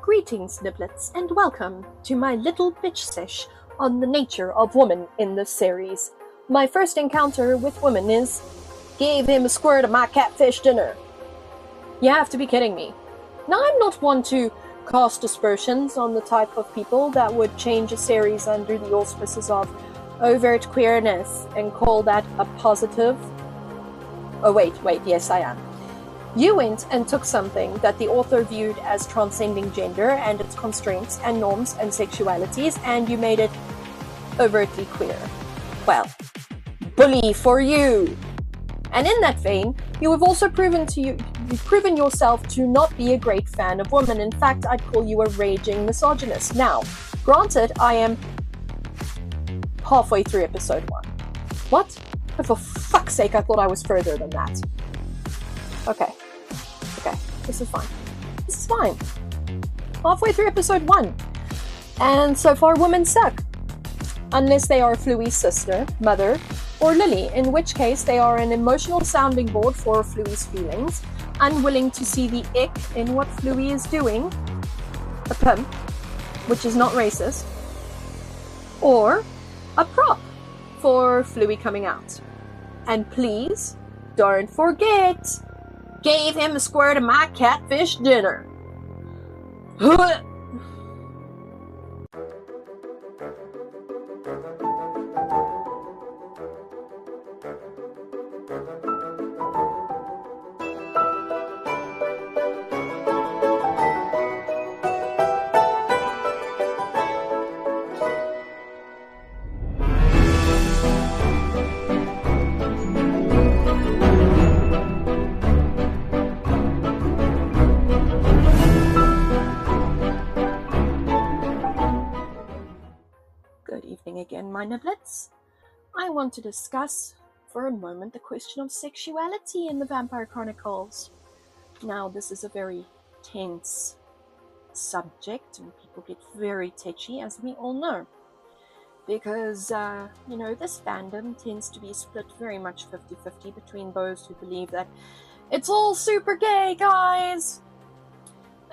Greetings, Niblets, and welcome to my little bitch sesh on the nature of woman in this series. My first encounter with women is, gave him a squirt of my catfish dinner. You have to be kidding me. Now, I'm not one to cast aspersions on the type of people that would change a series under the auspices of overt queerness and call that a positive. Oh, wait, yes, I am. You went and took something that the author viewed as transcending gender and its constraints and norms and sexualities, and you made it overtly queer. Well, bully for you! And in that vein, you have also you've proven yourself to not be a great fan of women. In fact, I'd call you a raging misogynist. Now, granted, I am halfway through episode 1. What? Oh, for fuck's sake, I thought I was further than that. Okay, this is fine. Halfway through episode 1. And so far, women suck. Unless they are Fluey's sister, mother, or Lily, in which case they are an emotional sounding board for Fluey's feelings, unwilling to see the ick in what Fluey is doing, a pimp, which is not racist, or a prop for Fluey coming out. And please, don't forget, gave him a squirt of my catfish dinner. Again, my niblets, I want to discuss for a moment the question of sexuality in the Vampire Chronicles. Now, this is a very tense subject, and people get very tetchy, as we all know, because, this fandom tends to be split very much 50-50 between those who believe that it's all super gay, guys,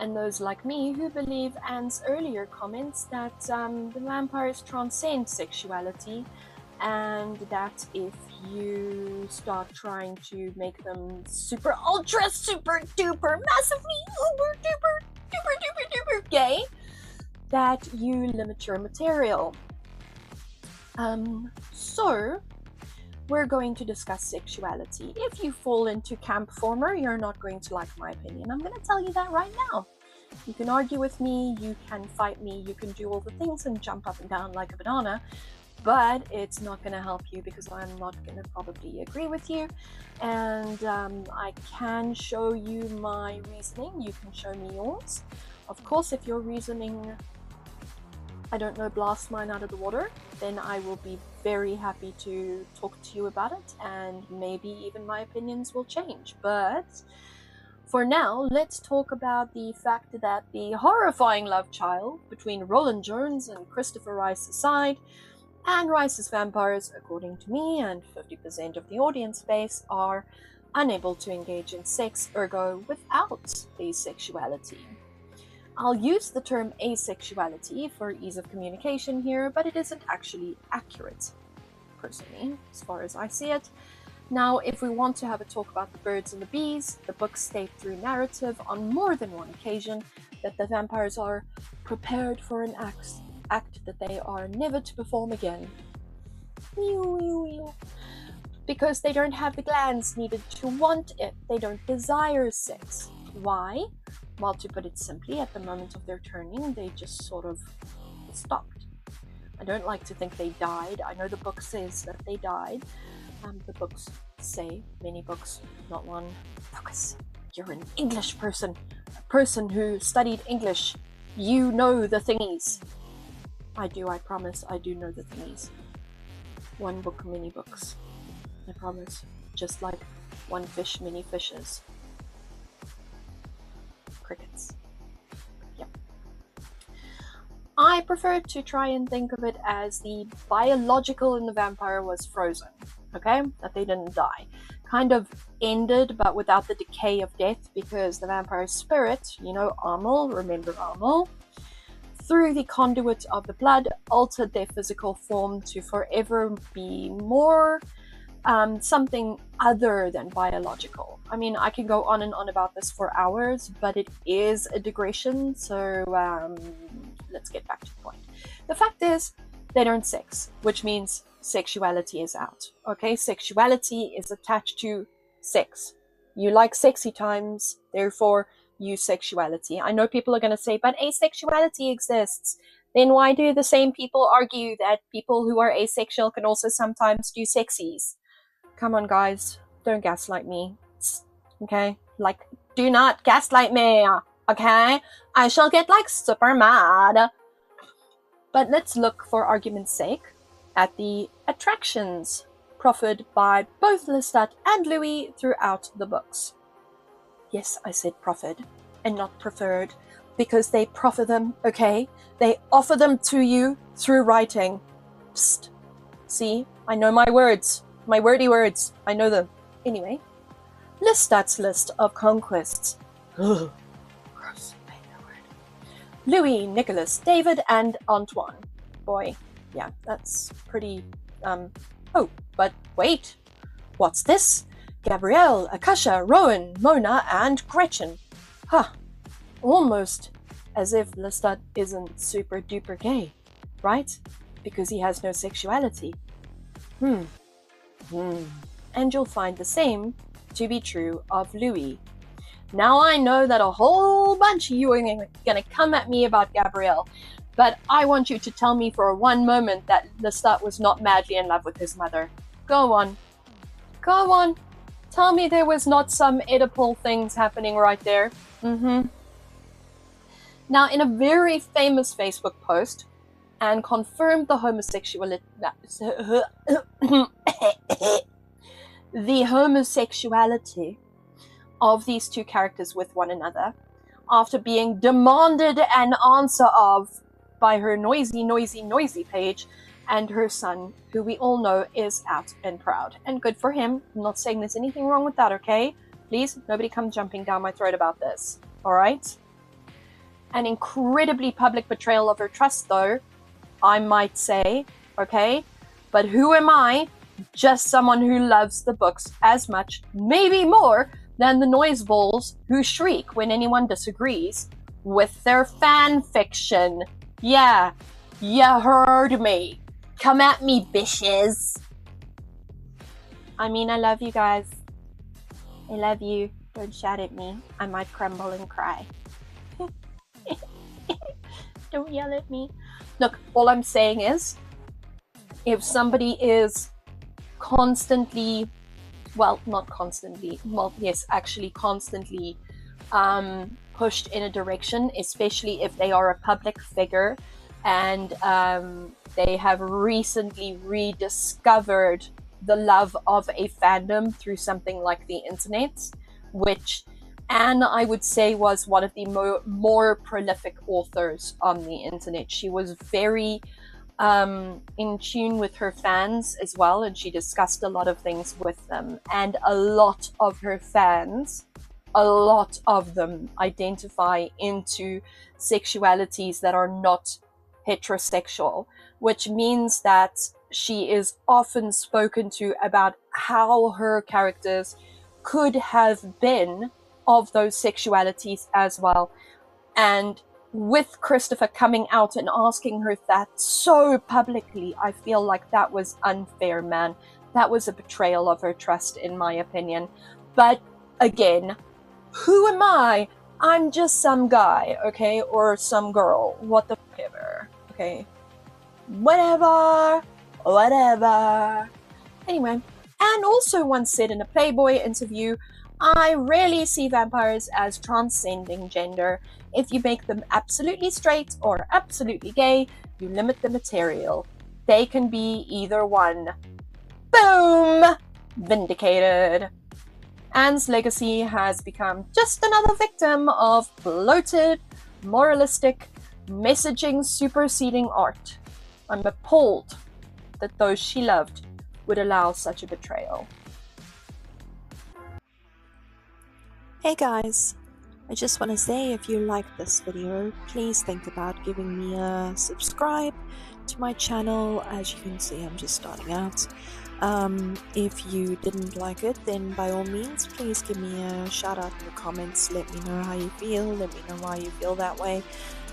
and those like me who believe Anne's earlier comments that the vampires transcend sexuality, and that if you start trying to make them super ultra super duper massively uber duper gay, that you limit your material. So we're going to discuss sexuality. If you fall into camp former, you're not going to like my opinion. I'm going to tell you that right now. You can argue with me, you can fight me, you can do all the things and jump up and down like a banana, but it's not going to help you because I'm not going to probably agree with you. And I can show you my reasoning, you can show me yours. Of course, if your reasoning, blasts mine out of the water, then I will be very happy to talk to you about it, and maybe even my opinions will change. But for now, let's talk about the fact that the horrifying love child between Roland Jones and Christopher Rice aside, Anne Rice's vampires, according to me and 50% of the audience base, are unable to engage in sex, ergo without asexuality. I'll use the term asexuality for ease of communication here, but it isn't actually accurate, personally, as far as I see it. Now, if we want to have a talk about the birds and the bees, the books state through narrative on more than one occasion that the vampires are prepared for an act that they are never to perform again. Because they don't have the glands needed to want it. They don't desire sex. Why? Well, to put it simply, at the moment of their turning, they just sort of stopped. I don't like to think they died. I know the book says that they died. The books say, many books, not one. Focus. You're an English person. A person who studied English. You know the thingies. I do, I promise. I do know the thingies. One book, many books. I promise. Just like one fish, many fishes. Crickets. Yep. I prefer to try and think of it as the biological in the vampire was frozen. Okay? That they didn't die. kind of ended, but without the decay of death, because the vampire spirit, you know, Amel, remember Amel, through the conduit of the blood, altered their physical form to forever be more something other than biological. I mean, I can go on and on about this for hours, but it is a digression, so let's get back to the point. The fact is, they don't sex, which means sexuality is out. Okay, sexuality is attached to sex. You like sexy times, therefore use sexuality. I know people are going to say, but asexuality exists. Then why do the same people argue that people who are asexual can also sometimes do sexies? Come on, guys, don't gaslight me. Okay, like, do not gaslight me. Okay, I shall get like super mad. But let's look, for argument's sake, at the attractions proffered by both Lestat and Louis throughout the books. Yes, I said proffered and not preferred, because they proffer them, okay? They offer them to you through writing. Psst. See, I know my words, my wordy words, I know them. Anyway, Lestat's list of conquests. Ugh. Gross, I hate that word. Louis, Nicholas, David, and Antoine. Boy, yeah, that's pretty, oh, but wait, what's this? Gabrielle, Akasha, Rowan, Mona, and Gretchen. Huh, almost as if Lestat isn't super duper gay, right? Because he has no sexuality. And you'll find the same to be true of Louis. Now I know that a whole bunch of you are gonna come at me about Gabrielle, but I want you to tell me for one moment that Lestat was not madly in love with his mother. Go on. Go on. Tell me there was not some Oedipal things happening right there. Now, in a very famous Facebook post, and confirmed the homosexuality of these two characters with one another, after being demanded an answer of by her noisy page and her son, who we all know is out and proud. And good for him. I'm not saying there's anything wrong with that, okay? Please, nobody come jumping down my throat about this, alright? An incredibly public betrayal of her trust, though, I might say, okay? But who am I? Just someone who loves the books as much, maybe more, than the noiseballs who shriek when anyone disagrees with their fan fiction. Yeah, you heard me. Come at me, bitches. I mean, I love you guys. I love you. Don't shout at me. I might crumble and cry. Don't yell at me. Look, all I'm saying is, if somebody is constantly, well, not constantly, well, yes, actually constantly pushed in a direction, especially if they are a public figure and they have recently rediscovered the love of a fandom through something like the internet, which Anne, I would say, was one of the more prolific authors on the internet. She was very in tune with her fans as well, and she discussed a lot of things with them. And a lot of her fans, a lot of them identify into sexualities that are not heterosexual, which means that she is often spoken to about how her characters could have been of those sexualities as well. And with Christopher coming out and asking her that so publicly, I feel like that was unfair, man. That was a betrayal of her trust, in my opinion. But again, who am I? I'm just some guy, okay? Or some girl. What the fuck ever, okay? Whatever. Anyway, Anne also once said in a Playboy interview, I rarely see vampires as transcending gender. If you make them absolutely straight or absolutely gay, you limit the material. They can be either one. Boom! Vindicated. Anne's legacy has become just another victim of bloated, moralistic, messaging superseding art. I'm appalled that those she loved would allow such a betrayal. Hey guys, I just want to say if you like this video, please think about giving me a subscribe to my channel. As you can see, I'm just starting out. If you didn't like it, then by all means, please give me a shout out in the comments. Let me know how you feel, let me know why you feel that way,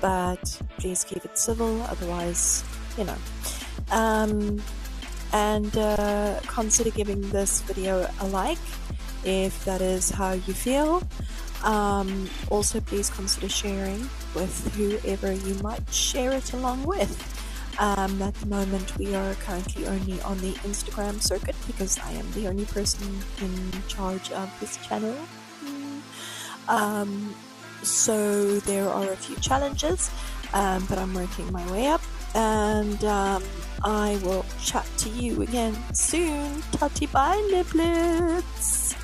but please keep it civil, otherwise, you know. And consider giving this video a like if that is how you feel. Also, please consider sharing with whoever you might share it along with. At the moment, we are currently only on the Instagram circuit because I am the only person in charge of this channel. So there are a few challenges, but I'm working my way up, and I will chat to you again soon. Tatty bye, niblets!